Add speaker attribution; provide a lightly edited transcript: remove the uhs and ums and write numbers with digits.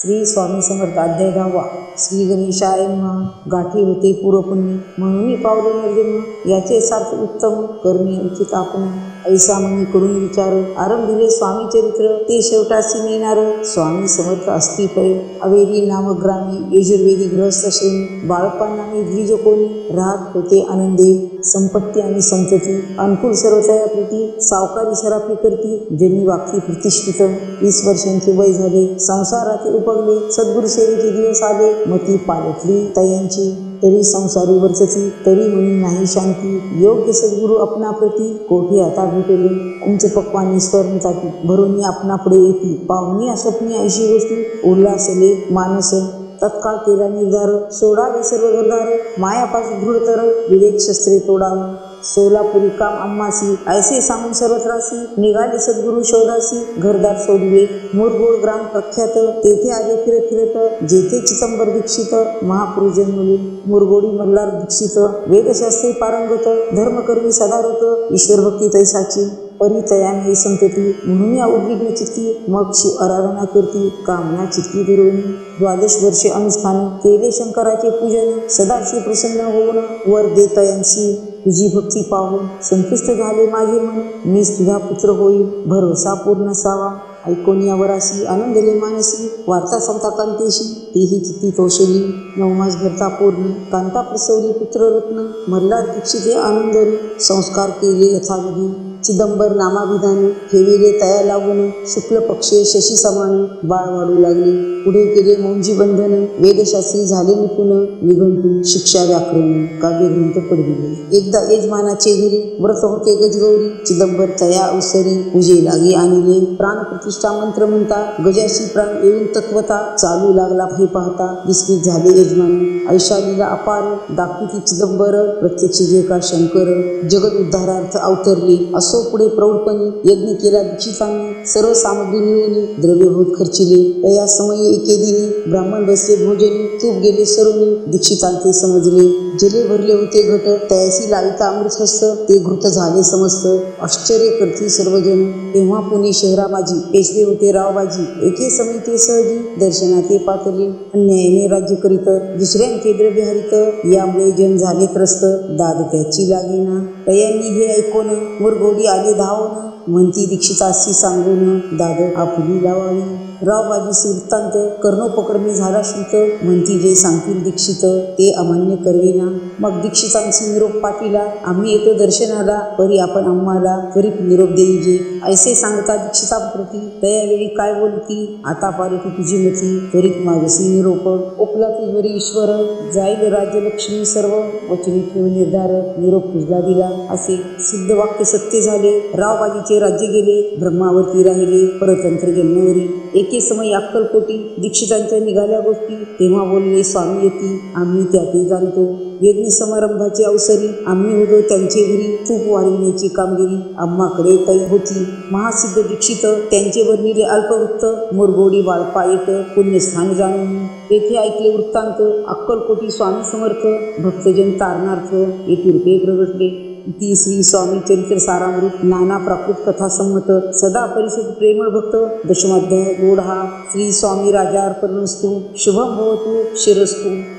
Speaker 1: श्री स्वामी समर्थ अध्याय 10. श्री गणेशाय नमः. गाठी होते पूर्वपुण्य म्हणून पावले निर्जन्म, याचे सार्थ उत्तम करणे उचित आपण. ऐसा मनी करून विचार आरंभिले स्वामी चरित्र, ते शेवटासी नेणार स्वामी समर्थ असती पै. अवेदी नामग्रामी यजुर्वेदी गृहस्थ श्रेणी, बाळपानाने द्विज कोणी राहत होते आनंदे. संपत्ती आणि संतती अनुकूल सर्वतया प्रीती, सावकारी सराफी करती जनी वाक्य प्रतिष्ठित. 20 वर्षांचे वय झाले, संसाराचे उपगले, सद्गुरु सेवेचे दिवस आले. मती पालटली तयांची, तरी संसारी वर्चती, तरी मनी नाही शांती. योग्य सद्गुरु अपना प्रती, कोठे आता भेटले. उंच पक्वानी स्वर्ण ताटी, भरून आपणा पुढे येती. पाहुणी स्वप्नी ऐशी गोष्टी, उल्हासले मानस. तत्काळ केला निर्धार, सोडावे सर्व घरदार. मायापासून दृढतर, विवेक शस्त्रे तोडावं. सोलापुरी काम अम्मासी, ऐसे सांगून सर्वत्रासी. निघाले सद्गुरु शोधासी, घरदार सोडले. मुरगोड ग्राम प्रख्यात, तेथे आले फिरत फिरत. जेथे चिदंबर दीक्षित, महापुरुष जन्मले. मुरगोडी मल्हार दीक्षित, वेदशास्त्री पारंगत. धर्मकर्मी सदारत, ईश्वरभक्ती तैसाची. परितयाने संतती, म्हणून या उद्विग्न चित्ती. मग शिव आराधना करती, कामना चित्ती धरून. 12 वर्षे अनुष्ठान केले शंकराचे पूजन. सदाशिव प्रसन्न होऊन वर देतयांसी. तुझी भक्ती पाहून संतुष्ट झाले माझे मन. मी तुझा पुत्र होईल, भरोसा पूर्ण सावा. ऐकून यावरासी आनंदले मानसी. वार्ता सांगता कांतेशी, तेही चित्ती तोषली. 9 मास भरता पूर्ण, कांता प्रसवली पुत्ररत्न. मल्हार दीक्षिते आनंदरी, संस्कार केले यथाविधी. चिदंबर नामाभिधान ठेविले तया लावून. शुक्ल पक्षे शशी समान, बाळ वाढू लागले. पुढे केले मौंजी बंधन, वेदशास्त्री झाले निपुण. निघंटू शिक्षा व्याकरण, काव्यग्रंथ पडविले. एकदा यजमानाचे घरी व्रत होते गजगौरी. चिदंबर तया अवसरी, पूजे लागे आणले. प्राण प्रतिष्ठा मंत्र म्हणता, गजाशी प्राण येऊन तत्वता. चालू लागला हे पाहता, विस्मित झाले यजमान. ऐशा लीला अपार, दाखविती चिदंबर. प्रत्यक्ष जे का शंकर, जगत उद्धारार्थ अवतरले. असो पुढे प्रौढपणी, यज्ञ केला दीक्षितांनी. सर्व सामग्री मिळवली, द्रव्यभूत खर्चिले. तया समयी एके दिनी, ब्राह्मण बसले भोजनी. तूप गेले सरुनी, दीक्षितांचे समजले. जले भरले होते घट, तयासी लाविता अमृतहस्त. ते घृत झाले समस्त, आश्चर्य करती सर्वजन. तेव्हा पुणे शहरा माझी, पेशवे होते रावबाजी. एके समय ते सहजी, दर्शनाते पातली. अन्यायाने राज्य करीत, दुसऱ्यांचे द्रव्य हरित. यामुळे जन झाले त्रस्त, दाद त्याची लागेना. तयांनी हे ऐकून मुरगोडी आले धावून. म्हणती दीक्षितासी सांगून, दाद आपुली लावावी. रावबाजी वृत्तांत कर्णोपकर्मी झाला श्रुत. म्हणती जे सांगतील दीक्षित, ते अमान्य करवेना. मग दीक्षितांची निरोप पाठविला, आम्ही येतो दर्शनाला. परी आपण आम्हाला त्वरित निरोप देईजे. ऐसे सांगता दीक्षितांप्रती, तयावेळी काय बोलती. आता पालटी तुझी मती, त्वरित मागसी निरोप. ओपला तुझवरी ईश्वर, जाईल राज्यलक्ष्मी सर्व. वचनी ठेव निर्धार, निरोप तुझला दिला. असे सिद्ध वाक्य सत्य झाले. रावबाजीचे राज्य गेले, ब्रह्मावरती राहिले. परतंत्र जन्मवरी. एके समय अक्कलकोटी, दीक्षितांच्या निघाल्या गोष्टी. तेव्हा बोलले स्वामी येती, आम्ही त्याते जाणतो. यज्ञ समारंभाची अवसरी, आम्ही होतो त्यांचे घरी. तूप वाढविण्याची कामगिरी आम्हाकडे तै होती. महासिद्ध दीक्षित, त्यांचे वर्णिले अल्पवृत्त. मुरगोडी बाळपा येत, पुण्यस्थान जाणून. येथे ऐकले वृत्तांत, अक्कलकोटी स्वामी समर्थ. भक्तजन तारणार्थ, येथे रूपे प्रगटले. ती श्री स्वामी चरित्र सारामृत, नाना प्राकृत कथा संमत. सदा परिसर प्रेमळ भक्त. दशमाध्याय गोड हा. श्री स्वामी राजा अर्पणस्तु. शुभम भवतु शिरस्तु.